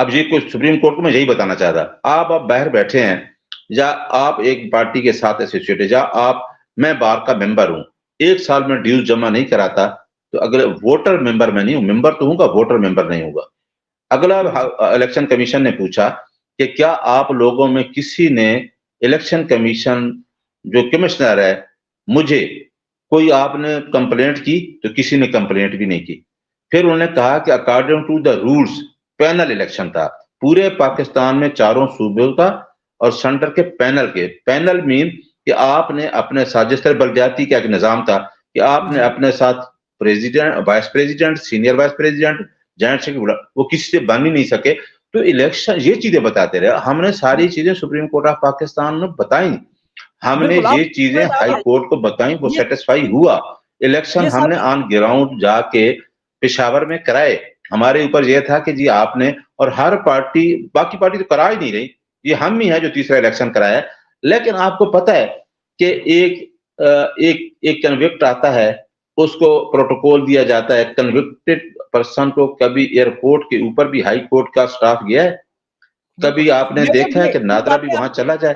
اب یہ کوئی سپریم کورٹ کو میں یہی بتانا چاہتا، آپ باہر بیٹھے ہیں یا آپ ایک پارٹی کے ساتھ ایسوسیٹ ہے یا میں بار کا ممبر ہوں، 1 سال میں ڈیوز جمع نہیں کراتا تو اگر ووٹر ممبر میں نہیں ہوں، ممبر تو ہوں گا، ووٹر ممبر نہیں ہوگا۔ اگلا الیکشن کمیشن نے پوچھا کہ کیا آپ لوگوں میں کسی نے الیکشن کمیشن جو کمشنر ہے مجھے کوئی آپ نے کمپلینٹ کی؟ تو کسی نے کمپلینٹ بھی نہیں کی۔ پھر انہوں نے کہا کہ according to the rules panel election تھا، پورے پاکستان میں 4 صوبوں کا اور سینٹر کے پینل مین کہ آپ نے اپنے ساتھ، جس طرح بلدیاتی کا ایک نظام تھا کہ آپ نے اپنے ساتھ president, vice president, senior vice president, joint secretary, وہ کسی سے بن ہی نہیں سکے۔ تو الیکشن یہ چیزیں بتاتے رہے، ہم نے ساری چیزیں سپریم کورٹ آف پاکستان میں بتائیں، ہم نے یہ چیزیں ہائی کورٹ کو بتائیں، وہ سیٹسفائی ہوا۔ الیکشن ہم نے آن گراؤنڈ جا کے پشاور میں کرائے، ہمارے اوپر یہ تھا کہ جی آپ نے، اور ہر پارٹی، باقی پارٹی تو کرا ہی نہیں رہی، یہ ہم ہی ہے جو تیسرا الیکشن کرایا ہے۔ لیکن آپ کو پتہ ہے کہ ایک کنوکٹ آتا ہے، اس کو پروٹوکول دیا جاتا ہے، کنوکٹڈ پرسن کو کبھی ایئرپورٹ کے اوپر بھی ہائی کورٹ کا سٹاف گیا ہے؟ کبھی آپ نے دیکھا ہے کہ نادرا بھی وہاں چلا جائے؟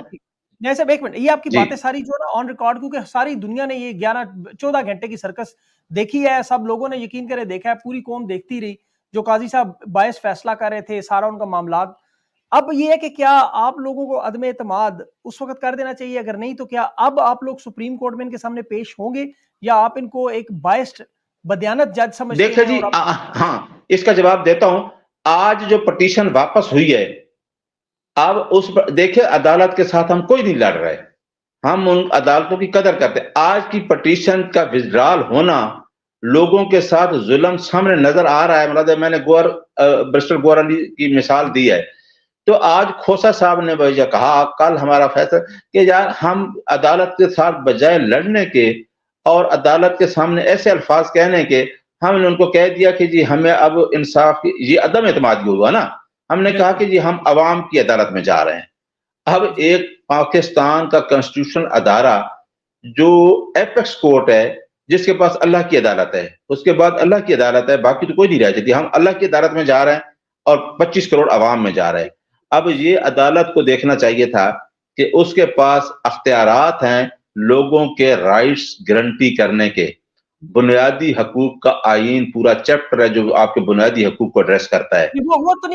نہیں صاحب ایک منٹ، یہ آپ کی باتیں ساری جو نا آن ریکارڈ، کیونکہ ساری دنیا نے یہ 14 گھنٹے کی سرکس دیکھی ہے، سب لوگوں نے یقین کرے دیکھا ہے، پوری قوم دیکھتی رہی جو قاضی صاحب باعث فیصلہ کر رہے تھے، سارا ان کا معاملات۔ اب یہ ہے کہ کیا آپ لوگوں کو عدم اعتماد اس وقت کر دینا چاہیے؟ اگر نہیں تو کیا اب آپ لوگ سپریم کورٹ میں ان کے سامنے پیش ہوں گے، یا آپ ان کو ایک باعث بدیانت جج سمجھتے ہیں؟ دیکھیں جی، ہاں اس کا جواب دیتا ہوں۔ آج جو پٹیشن واپس ہوئی ہے، اب اس پر دیکھیں، عدالت کے ساتھ ہم کوئی نہیں لڑ رہے، ہم ان عدالتوں کی قدر کرتے ہیں۔ آج کی پٹیشن کا وزڈرال ہونا، لوگوں کے ساتھ ظلم سامنے نظر آ رہا ہے۔ مطلب میں نے برسٹر گور علی کی مثال دی ہے، تو آج کھوسا صاحب نے وجہ کہا کل ہمارا فیصلہ کہ یار ہم عدالت کے ساتھ بجائے لڑنے کے اور عدالت کے سامنے ایسے الفاظ کہنے کے، ہم نے ان کو کہہ دیا کہ جی ہمیں اب انصاف کی، یہ عدم اعتمادی ہوا نا۔ ہم نے کہا کہ جی ہم عوام کی عدالت میں جا رہے ہیں۔ اب ایک پاکستان کا کنسٹیٹیوشنل ادارہ جو ایپیکس کورٹ ہے، جس کے پاس اللہ کی عدالت ہے، اس کے بعد اللہ کی عدالت ہے، باقی تو کوئی نہیں رہ جاتی، ہم اللہ کی عدالت میں جا رہے ہیں اور 25 کروڑ عوام میں جا رہے ہیں۔ اب یہ عدالت کو دیکھنا چاہیے تھا کہ اس کے پاس اختیارات ہیں لوگوں کے رائٹس گارنٹی کرنے کے۔ بنیادی حقوق کا آئین پورا چیپٹر ہے جو آپ کے بنیادی حقوق کو ایڈریس کرتا ہے۔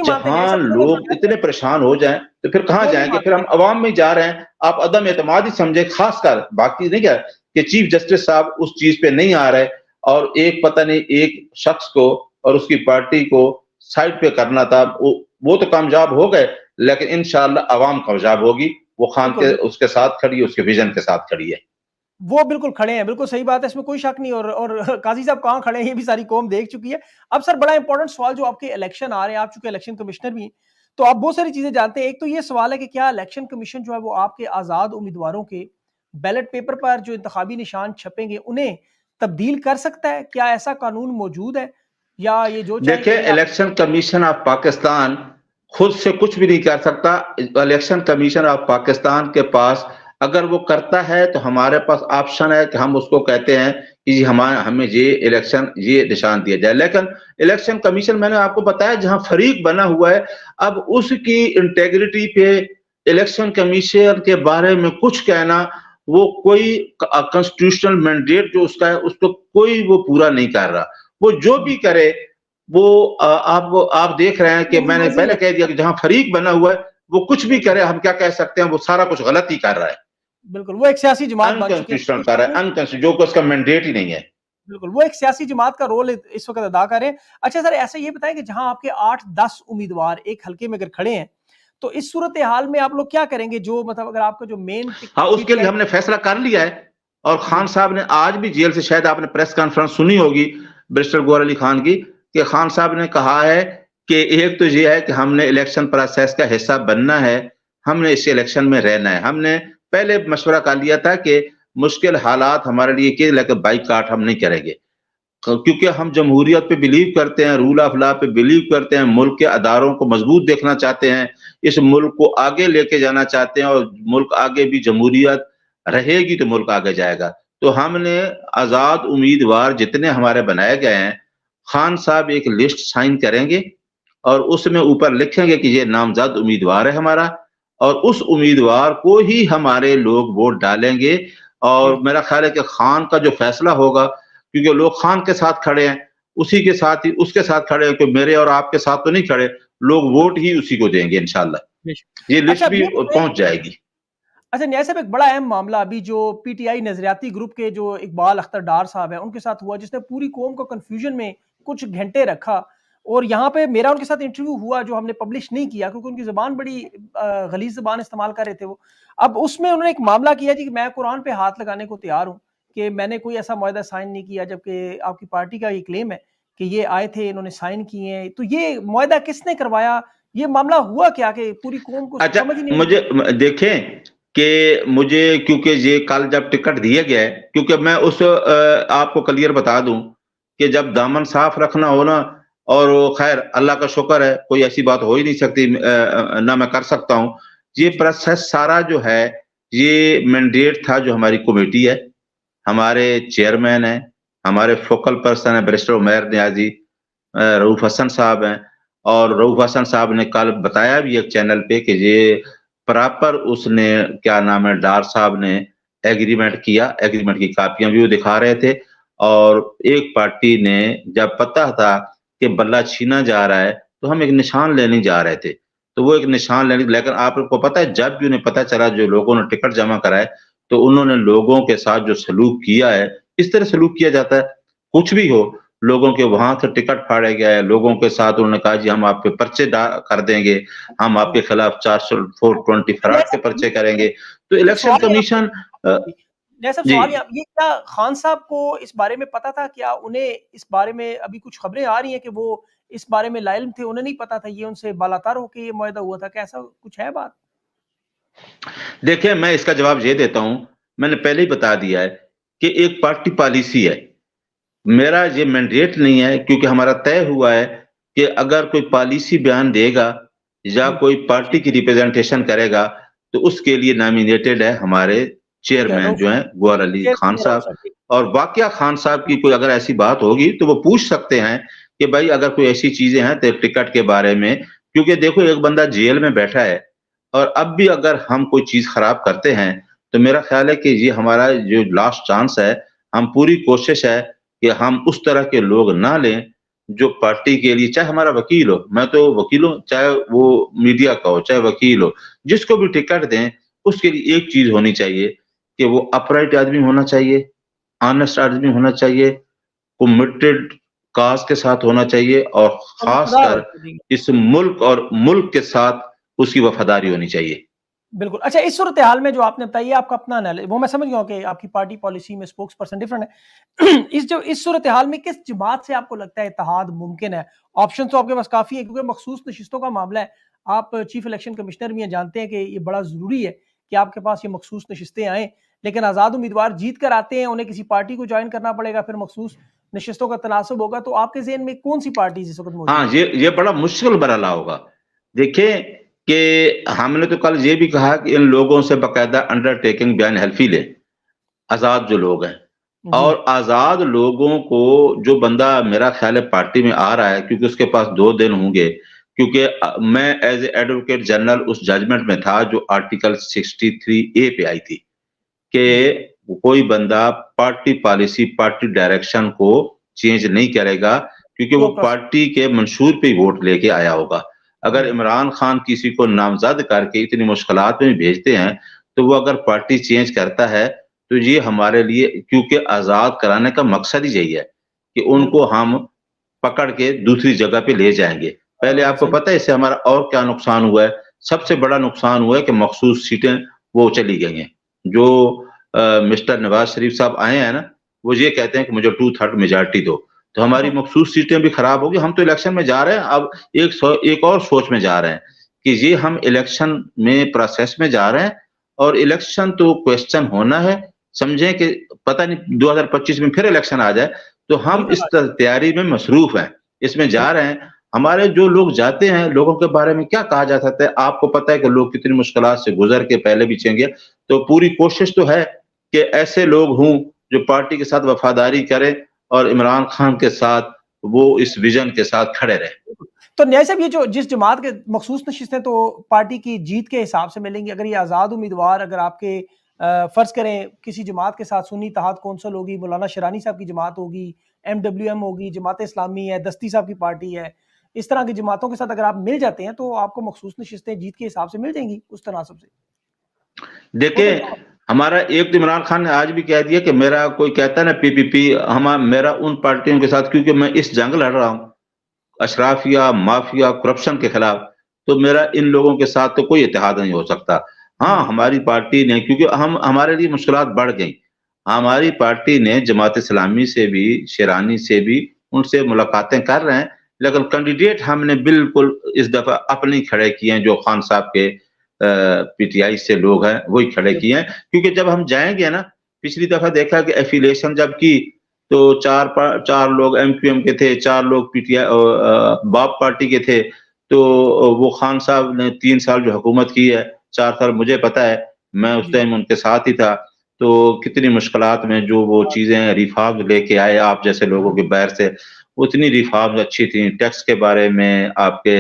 جہاں لوگ اتنے پریشان ہو جائیں تو پھر کہاں جائیں گے؟ پھر ہم عوام میں جا رہے ہیں۔ آپ عدم اعتماد ہی سمجھے، خاص کر باقی نہیں کیا کہ چیف جسٹس صاحب اس چیز پہ نہیں آ رہے، اور ایک پتہ نہیں ایک شخص کو اور اس کی پارٹی کو سائڈ پہ کرنا تھا، وہ تو کامیاب ہو گئے، لیکن انشاءاللہ عوام کامیاب ہوگی۔ وہ خان کے اس کے ساتھ کھڑی ہے، اس کے ویژن کے ساتھ کھڑی ہے، وہ بالکل کھڑے ہیں، بالکل صحیح بات ہے، اس میں کوئی شک نہیں۔ اور قاضی صاحب کہاں کھڑے ہیں یہ بھی ساری قوم دیکھ چکی ہے۔ اب سر بڑا امپورٹنٹ سوال، جو آپ کے الیکشن آ رہے ہیں، آپ چونکہ الیکشن کمشنر بھی ہیں تو آپ بہت ساری چیزیں جانتے ہیں۔ ایک تو یہ سوال ہے کہ کیا الیکشن کمیشن جو ہے وہ آپ کے آزاد امیدواروں کے بیلٹ پیپر پر جو انتخابی نشان چھپیں گے انہیں تبدیل کر سکتا ہے؟ کیا ایسا قانون موجود ہے، یا یہ جو دیکھیں الیکشن کمیشن آف پاکستان خود سے کچھ بھی نہیں کر سکتا۔ الیکشن کمیشن آف پاکستان کے پاس اگر وہ کرتا ہے تو ہمارے پاس آپشن ہے کہ ہم اس کو کہتے ہیں کہ جی ہمیں یہ الیکشن یہ نشان دیا جائے، لیکن الیکشن کمیشن میں نے آپ کو بتایا جہاں فریق بنا ہوا ہے، اب اس کی انٹیگریٹی پہ الیکشن کمیشن کے بارے میں کچھ کہنا، وہ کوئی کنسٹیٹیوشنل مینڈیٹ جو اس کا ہے اس کو کوئی وہ پورا نہیں کر رہا۔ وہ جو بھی کرے، وہ آپ دیکھ رہے ہیں کہ میں نے پہلے کہہ دیا کہ جہاں فریق بنا ہوا ہے وہ کچھ بھی کرے، ہم کیا کہہ سکتے ہیں، وہ سارا کچھ غلط ہی کر رہا ہے، بالکل وہ ایک سیاسی جماعت بن چکی انکنسٹیٹیوشنل کر رہا ہے، انکنسٹیٹیوشنل، جو کہ اس کا مینڈیٹ ہی نہیں ہے، بالکل وہ ایک سیاسی جماعت کا رول اس وقت ادا کر رہے ہیں۔ اچھا سر، ایسا یہ بتائیں کہ جہاں آپ کے 8-10 امیدوار ایک حلقے میں اگر کھڑے ہیں تو اس صورتحال میں آپ لوگ کیا کریں گے؟ جو مطلب اگر آپ کا جو مین، ہاں اس کے لیے ہم نے فیصلہ کر لیا ہے، اور خان صاحب نے آج بھی جیل سے، شاید آپ نے پریس کانفرنس سنی ہوگی برسٹر گور علی خان کی، کہ خان صاحب نے کہا ہے کہ ایک تو یہ ہے کہ ہم نے الیکشن پروسیس کا حصہ بننا ہے، ہم نے اس الیکشن میں رہنا ہے۔ ہم نے پہلے مشورہ کر لیا تھا کہ مشکل حالات ہمارے لیے کہ لیکن بائیکاٹ ہم نہیں کریں گے، کیونکہ ہم جمہوریت پہ بلیو کرتے ہیں، رول آف لا پہ بلیو کرتے ہیں، ملک کے اداروں کو مضبوط دیکھنا چاہتے ہیں، اس ملک کو آگے لے کے جانا چاہتے ہیں، اور ملک آگے بھی جمہوریت رہے گی تو ملک آگے جائے گا۔ تو ہم نے آزاد امیدوار جتنے ہمارے بنائے گئے ہیں، خان صاحب ایک لسٹ سائن کریں گے، اور اس میں اوپر لکھیں گے کہ یہ نامزد امیدوار ہے ہمارا، اور اس امیدوار کو ہی ہمارے لوگ ووٹ ڈالیں گے. اور میرا خیال ہے کہ خان کا جو فیصلہ ہوگا، کیونکہ لوگ خان کے ساتھ کھڑے ہیں، اسی کے ساتھ ہی اس کے ساتھ کھڑے ہیں، کہ میرے اور آپ کے ساتھ تو نہیں کھڑے، لوگ ووٹ ہی اسی کو دیں گے انشاءاللہ. یہ لسٹ بھی پہنچ جائے گی. اچھا نیاز صاحب، ایک بڑا اہم معاملہ ابھی جو پی ٹی آئی نظریاتی گروپ کے جو اقبال اختر ڈار صاحب ہیں ان کے ساتھ ہوا، جس نے پوری قوم کو کنفیوژن میں کچھ گھنٹے رکھا. اور یہاں پہ میرا ان کے ساتھ انٹرویو ہوا جو ہم نے پبلش نہیں کیا، کیونکہ ان کی زبان بڑی غلیظ زبان استعمال کر رہے تھے وہ. اب اس میں انہوں نے ایک معاملہ کیا جی کہ میں قرآن پہ ہاتھ لگانے کو تیار ہوں کہ میں نے کوئی ایسا معاہدہ سائن نہیں کیا، جبکہ آپ کی پارٹی کا یہ کلیم ہے کہ یہ آئے تھے، انہوں نے سائن کیے ہیں. تو یہ معاہدہ کس نے کروایا؟ یہ معاملہ ہوا کیا کہ پوری قوم کو اچھا سمجھ نہیں؟ مجھے دیکھیں کہ مجھے کیونکہ یہ کل جب ٹکٹ دیا گیا ہے، کیونکہ میں اس آپ کو کلیئر بتا دوں کہ جب دامن صاف رکھنا ہو نا، اور خیر اللہ کا شکر ہے کوئی ایسی بات ہو ہی نہیں سکتی، نہ میں کر سکتا ہوں. یہ پروسیس سارا جو ہے یہ مینڈیٹ تھا جو ہماری کمیٹی ہے، ہمارے چیئرمین ہیں، ہمارے فوکل پرسن ہیں بیرسٹر عمیر نیازی، رؤوف حسن صاحب ہیں. اور رؤوف حسن صاحب نے کل بتایا بھی ایک چینل پہ کہ یہ پراپر اس نے کیا نام ہے ڈار صاحب نے ایگریمنٹ کیا، ایگریمنٹ کی کاپیاں بھی وہ دکھا رہے تھے. اور ایک پارٹی نے جب پتا تھا کہ بلہ چھینا جا رہا ہے تو ہم ایک نشان لینے جا رہے تھے، تو وہ ایک نشان لینے، لیکن آپ کو پتا ہے جب بھی انہیں پتا چلا جو لوگوں نے ٹکٹ جمع کرائے تو انہوں نے لوگوں کے ساتھ جو سلوک کیا ہے، اس طرح سلوک کیا جاتا ہے کچھ بھی ہو. لوگوں کے وہاں سے ٹکٹ پھاڑے گیا ہے، لوگوں کے ساتھ انہوں نے کہا جی ہم آپ پہ پرچے کر دیں گے، ہم آپ کے خلاف 420 فراڈ کے پرچے کریں گے. تو الیکشن کمیشن جیسا سوال یہ کیا خان صاحب کو اس بارے میں پتا تھا؟ کیا انہیں اس بارے میں ابھی کچھ خبریں آ رہی ہیں کہ وہ اس بارے میں لائلم تھے، انہیں نہیں پتا تھا، یہ ان سے بالاتر ہو کے یہ معاہدہ ہوا تھا؟ کیسا کچھ ہے بات؟ دیکھیں میں اس کا جواب یہ دیتا ہوں، میں نے پہلے ہی بتا دیا ہے کہ ایک پارٹی پالیسی ہے، میرا یہ مینڈیٹ نہیں ہے، کیونکہ ہمارا طے ہوا ہے کہ اگر کوئی پالیسی بیان دے گا یا کوئی پارٹی کی ریپرزنٹیشن کرے گا تو اس کے لیے نامینیٹڈ ہے ہمارے چیئرمین جو ہیں گوہر علی خان صاحب. اور واقعہ خان صاحب کی کوئی اگر ایسی بات ہوگی تو وہ پوچھ سکتے ہیں کہ بھائی اگر کوئی ایسی چیزیں ہیں تو ٹکٹ کے بارے میں، کیونکہ دیکھو ایک بندہ جیل میں بیٹھا ہے اور اب بھی اگر ہم کوئی چیز خراب کرتے ہیں تو میرا خیال ہے کہ یہ ہمارا جو لاسٹ چانس ہے. ہم پوری کوشش ہے کہ ہم اس طرح کے لوگ نہ لیں جو پارٹی کے لیے، چاہے ہمارا وکیل ہو، میں تو وکیل ہوں، چاہے وہ میڈیا کا ہو، چاہے وکیل ہو، جس کو بھی ٹکٹ دیں اس کے لیے ایک چیز ہونی چاہیے کہ وہ اپرائٹ آدمی ہونا چاہیے، آنےسٹ آدمی ہونا چاہیے، کمیٹڈ کاز کے ساتھ ہونا چاہیے، اور خاص کر اس ملک اور ملک کے ساتھ اس کی وفاداری ہونی چاہیے. بالکل. اچھا اس صورتحال میں جو آپ نے بتائی آپ کا اپنا وہ میں سمجھ گیا ہوں کہ آپ کی پارٹی پالیسی میں اسپوکس پرسن ڈفرنٹ ہے. اس صورتحال میں کس جماعت سے آپ کو لگتا ہے اتحاد ممکن ہے؟ آپشن تو آپ کے پاس کافی ہے کیونکہ مخصوص نشستوں کا معاملہ ہے، آپ چیف الیکشن کمشنر بھی ہیں، جانتے ہیں کہ یہ بڑا ضروری ہے کہ آپ کے پاس یہ مخصوص نشستیں آئیں. لیکن آزاد امیدوار جیت کر آتے ہیں، انہیں کسی پارٹی کو جوائن کرنا پڑے گا، پھر مخصوص نشستوں کا تناسب ہوگا. تو آپ کے ذہن میں کون سی پارٹی اس وقت موجود ہے؟ ہاں یہ بڑا مشکل مرحلہ ہوگا. دیکھیں کہ ہم نے تو کل یہ بھی کہا کہ ان لوگوں سے باقاعدہ انڈرٹیکنگ بیان حلفی لے، آزاد جو لوگ ہیں، اور آزاد لوگوں کو جو بندہ میرا خیال ہے پارٹی میں آ رہا ہے، کیونکہ اس کے پاس 2 دن ہوں گے، کیونکہ میں ایز اے ایڈوکیٹ جنرل اس ججمنٹ میں تھا جو آرٹیکل 63A پہ آئی تھی کہ کوئی بندہ پارٹی پالیسی، پارٹی ڈائریکشن کو چینج نہیں کرے گا، کیونکہ وہ پارٹی کے منشور پہ ووٹ لے کے آیا ہوگا. اگر عمران خان کسی کو نامزد کر کے اتنی مشکلات میں بھیجتے ہیں تو وہ اگر پارٹی چینج کرتا ہے تو یہ ہمارے لیے، کیونکہ آزاد کرانے کا مقصد ہی یہی ہے کہ ان کو ہم پکڑ کے دوسری جگہ پہ لے جائیں گے. پہلے آپ کو پتہ ہے اس سے ہمارا اور کیا نقصان ہوا ہے؟ سب سے بڑا نقصان ہوا ہے کہ مخصوص سیٹیں وہ چلی گئی ہیں. جو مسٹر نواز شریف صاحب آئے ہیں نا، وہ یہ کہتے ہیں کہ مجھے 2/3 میجارٹی دو، تو ہماری مخصوص سیٹیں بھی خراب ہوگی. ہم تو الیکشن میں جا رہے ہیں، اب ایک اور سوچ میں جا رہے ہیں کہ یہ ہم الیکشن میں پروسیس میں جا رہے ہیں، اور الیکشن تو کویسچن ہونا ہے. سمجھیں کہ پتہ نہیں 2025 میں پھر الیکشن آ جائے، تو ہم اس تیاری میں مصروف ہیں، اس میں جا رہے ہیں. ہمارے جو لوگ جاتے ہیں، لوگوں کے بارے میں کیا کہا جا سکتا ہے؟ آپ کو پتہ ہے کہ لوگ کتنی مشکلات سے گزر کے پہلے بھی چیں گے. تو پوری کوشش تو ہے کہ ایسے لوگ ہوں جو پارٹی کے ساتھ وفاداری کریں اور عمران خان کے ساتھ وہ اس ویژن کے ساتھ کھڑے رہیں. تو نیاز صاحب یہ جو جس جماعت کے مخصوص نشستیں تو پارٹی کی جیت کے حساب سے ملیں گی، اگر یہ آزاد امیدوار اگر آپ کے فرض کریں کسی جماعت کے ساتھ سنی اتحاد کونسل ہوگی، مولانا شرانی صاحب کی جماعت ہوگی، MWM ہوگی، جماعت اسلامی ہے، دستی صاحب کی پارٹی ہے، اس طرح کی جماعتوں کے ساتھ اگر آپ مل جاتے ہیں تو آپ کو مخصوص نشستیں جیت کے حساب سے مل جائیں گی اس تناسب سے؟ دیکھیں ہمارا ایک تو عمران خان نے آج بھی کہہ دیا کہ میرا کوئی کہتا ہے نا PPP، میرا ان پارٹیوں کے ساتھ، کیونکہ میں اس جنگ لڑ رہا ہوں اشرافیہ مافیا کرپشن کے خلاف، تو میرا ان لوگوں کے ساتھ تو کوئی اتحاد نہیں ہو سکتا۔ ہاں ہماری پارٹی نے، کیونکہ ہمارے لیے مشکلات بڑھ گئیں، ہماری پارٹی نے جماعت اسلامی سے بھی، شیرانی سے بھی، ان سے ملاقاتیں کر رہے ہیں، لیکن کینڈیڈیٹ ہم نے بالکل اس دفعہ اپنے کھڑے کیے ہیں، جو خان صاحب کے PTI سے لوگ ہیں وہی کھڑے کیے ہیں، کیونکہ جب ہم جائیں گے نا، پچھلی دفعہ دیکھا کہ ایفیلیشن جب کی تو چار لوگ MQM کے تھے، 4 لوگ PTI باپ پارٹی کے تھے، تو وہ خان صاحب نے 3 سال جو حکومت کی ہے، 4 سال مجھے پتا ہے، میں اس ٹائم ان کے ساتھ ہی تھا، تو کتنی مشکلات میں جو وہ چیزیں ریفارم لے کے آئے آپ جیسے لوگوں کے بیر سے، اتنی ریفارم اچھی تھیں، ٹیکس کے بارے میں، آپ کے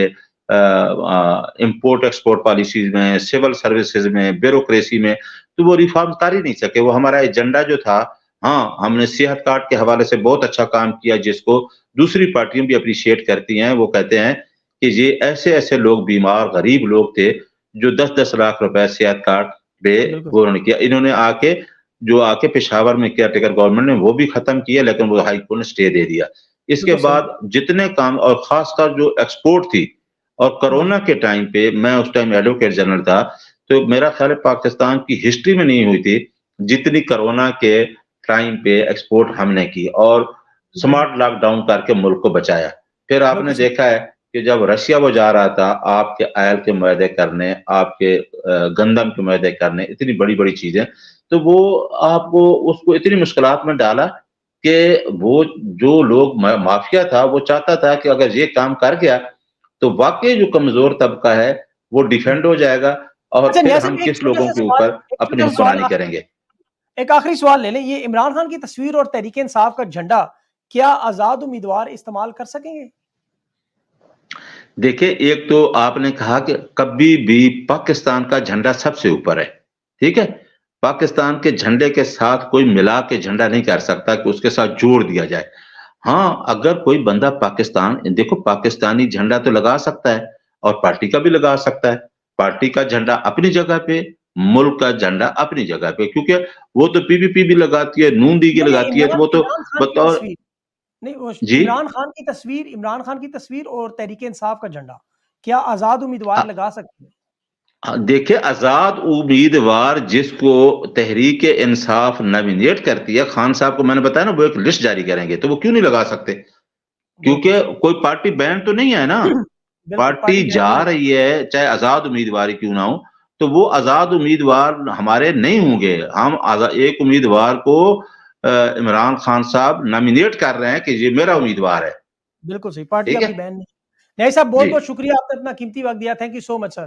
امپورٹ ایکسپورٹ پالیسیز میں، سول سروسز میں، بیوروکریسی میں، تو وہ ریفارم کر ہی نہیں سکے۔ وہ ہمارا ایجنڈا جو تھا، ہاں ہم نے صحت کارڈ کے حوالے سے بہت اچھا کام کیا، جس کو دوسری پارٹیاں بھی اپریشیٹ کرتی ہیں، وہ کہتے ہیں کہ یہ ایسے لوگ بیمار غریب لوگ تھے جو 10-10 لاکھ روپے صحت کارڈ پہ وہ انہوں نے کیا، انہوں نے آ کے پشاور میں کیئر ٹیکر گورنمنٹ نے وہ بھی ختم کیا، لیکن وہ ہائی کورٹ نے اسٹے دے دیا۔ اس کے بعد جتنے کام، اور خاص کر جو ایکسپورٹ تھی، اور کرونا کے ٹائم پہ میں اس ٹائم ایڈوکیٹ جنرل تھا، تو میرا خیال ہے پاکستان کی ہسٹری میں نہیں ہوئی تھی جتنی کرونا کے ٹائم پہ ایکسپورٹ ہم نے کی، اور سمارٹ لاک ڈاؤن کر کے ملک کو بچایا۔ پھر آپ نے دیکھا ہے کہ جب رشیا وہ جا رہا تھا آپ کے آئل کے معاہدے کرنے، آپ کے گندم کے معاہدے کرنے، اتنی بڑی بڑی چیزیں، تو وہ آپ کو اس کو اتنی مشکلات میں ڈالا کہ وہ جو لوگ مافیا تھا وہ چاہتا تھا کہ اگر یہ کام کر گیا تو واقعی جو کمزور طبقہ ہے وہ ڈیفینڈ ہو جائے گا، اور پھر ہم کس لوگوں کے اوپر اپنی حکمرانی کریں گے۔ ایک آخری سوال لے لیں، یہ عمران خان کی تصویر اور تحریک انصاف کا جھنڈا کیا آزاد امیدوار استعمال کر سکیں گے؟ دیکھیں ایک تو آپ نے کہا کہ کبھی بھی پاکستان کا جھنڈا سب سے اوپر ہے، ٹھیک ہے، پاکستان کے جھنڈے کے ساتھ کوئی ملا کے جھنڈا نہیں کر سکتا کہ اس کے ساتھ جوڑ دیا جائے۔ ہاں اگر کوئی بندہ دیکھو پاکستانی جھنڈا تو لگا سکتا ہے اور پارٹی کا بھی لگا سکتا ہے، پارٹی کا جھنڈا اپنی جگہ پہ، ملک کا جھنڈا اپنی جگہ پہ، کیونکہ وہ تو PPP بھی لگاتی ہے، نون لیگ لگاتی ہے، تو وہ تو بطور جی عمران خان کی تصویر اور تحریک انصاف کا جھنڈا کیا آزاد امیدوار لگا سکتے ہیں؟ دیکھیں آزاد امیدوار جس کو تحریک انصاف نامینیٹ کرتی ہے، خان صاحب کو میں نے بتایا نا وہ ایک لسٹ جاری کریں گے، تو وہ کیوں نہیں لگا سکتے؟ کیونکہ کوئی پارٹی بین تو نہیں ہے نا، پارٹی جا رہی ہے چاہے آزاد امیدواری کیوں نہ ہو، تو وہ آزاد امیدوار ہمارے نہیں ہوں گے، ہم ایک امیدوار کو عمران خان صاحب نامینیٹ کر رہے ہیں کہ یہ میرا امیدوار ہے۔ بالکل صحیح، پارٹی آپ کی بین نہیں۔ نیاز صاحب بہت بہت شکریہ، آپ نے اپنا قیمتی وقت دیا، thank you so much sir.